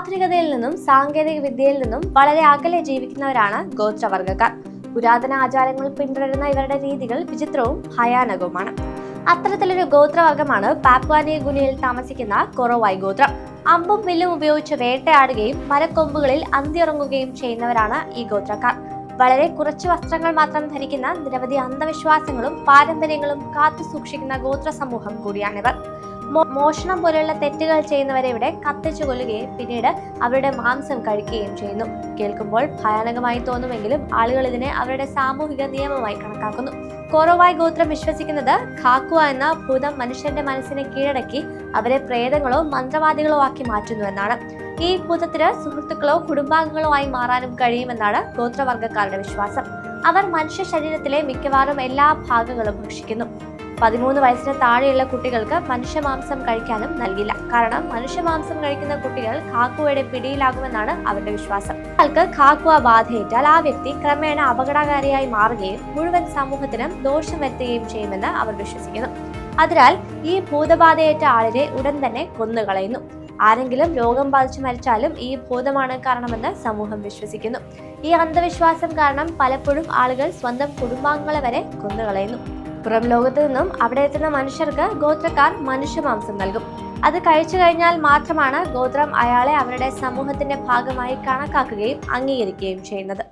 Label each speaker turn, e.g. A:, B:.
A: ആധുനികതയിൽ നിന്നും സാങ്കേതിക വിദ്യയിൽ നിന്നും വളരെ അകലെ ജീവിക്കുന്നവരാണ് ഗോത്രവർഗ്ഗക്കാർ. പുരാതന ആചാരങ്ങൾ പിന്തുടരുന്ന ഇവരുടെ രീതികൾ വിചിത്രവും ഭയാനകവുമാണ്. അത്തരത്തിലൊരു ഗോത്രവർഗമാണ് പാപ്പുവ ന്യൂ ഗിനിയിൽ താമസിക്കുന്ന കൊറോവായ് ഗോത്രം. അമ്പും വില്ലും ഉപയോഗിച്ച് വേട്ടയാടുകയും മരക്കൊമ്പുകളിൽ അന്തിയുറങ്ങുകയും ചെയ്യുന്നവരാണ് ഈ ഗോത്രക്കാർ. വളരെ കുറച്ച് വസ്ത്രങ്ങൾ മാത്രം ധരിക്കുന്ന നിരവധി അന്ധവിശ്വാസങ്ങളും പാരമ്പര്യങ്ങളും കാത്തു സൂക്ഷിക്കുന്ന ഗോത്ര സമൂഹം കൂടിയാണിവർ. മോഷണം പോലെയുള്ള തെറ്റുകൾ ചെയ്യുന്നവരെ ഇവിടെ കത്തിച്ചു കൊല്ലുകയും പിന്നീട് അവരുടെ മാംസം കഴിക്കുകയും ചെയ്യുന്നു. കേൾക്കുമ്പോൾ ഭയാനകമായി തോന്നുമെങ്കിലും ആളുകൾ ഇതിനെ അവരുടെ സാമൂഹിക നിയമമായി കണക്കാക്കുന്നു. കൊറോവായ് ഗോത്രം വിശ്വസിക്കുന്നത് ഖാക്കുവ എന്ന ഭൂതം മനുഷ്യന്റെ മനസ്സിനെ കീഴടക്കി അവരെ പ്രേതങ്ങളോ മന്ത്രവാദികളോ ആക്കി മാറ്റുന്നുവെന്നാണ്. ഈ ഭൂതത്തിന് സുഹൃത്തുക്കളോ കുടുംബാംഗങ്ങളോ ആയി മാറാനും കഴിയുമെന്നാണ് ഗോത്രവർഗ്ഗക്കാരുടെ വിശ്വാസം. അവർ മനുഷ്യ ശരീരത്തിലെ മിക്കവാറും എല്ലാ ഭാഗങ്ങളും ഭക്ഷിക്കുന്നു. 13 വയസ്സിന് താഴെയുള്ള കുട്ടികൾക്ക് മനുഷ്യമാംസം കഴിക്കാനും നൽകില്ല. കാരണം മനുഷ്യമാംസം കഴിക്കുന്ന കുട്ടികൾ ഖാക്കുവയുടെ പിടിയിലാകുമെന്നാണ് അവരുടെ വിശ്വാസം. ഒരാൾക്ക് ഖാക്കുവ ബാധയേറ്റാൽ ആ വ്യക്തി ക്രമേണ അപകടകാരിയായി മാറുകയും മുഴുവൻ സമൂഹത്തിനും ദോഷം വരുത്തുകയും ചെയ്യുമെന്ന് അവർ വിശ്വസിക്കുന്നു. അതിനാൽ ഈ ഭൂതബാധയേറ്റ ആളിനെ ഉടൻ തന്നെ കൊന്നുകളയുന്നു. ആരെങ്കിലും രോഗം ബാധിച്ചു മരിച്ചാലും ഈ ഭൂതമാണ് കാരണമെന്ന് സമൂഹം വിശ്വസിക്കുന്നു. ഈ അന്ധവിശ്വാസം കാരണം പലപ്പോഴും ആളുകൾ സ്വന്തം കുടുംബാംഗങ്ങളെ വരെ കൊന്നുകളയുന്നു. പുറം ലോകത്തു നിന്നും അവിടെ എത്തുന്ന മനുഷ്യർക്ക് ഗോത്രക്കാർ മനുഷ്യമാംസം നൽകും. അത് കഴിച്ചു കഴിഞ്ഞാൽ മാത്രമാണ് ഗോത്രം അയാളെ അവരുടെ സമൂഹത്തിന്റെ ഭാഗമായി കണക്കാക്കുകയും അംഗീകരിക്കുകയും ചെയ്യുന്നത്.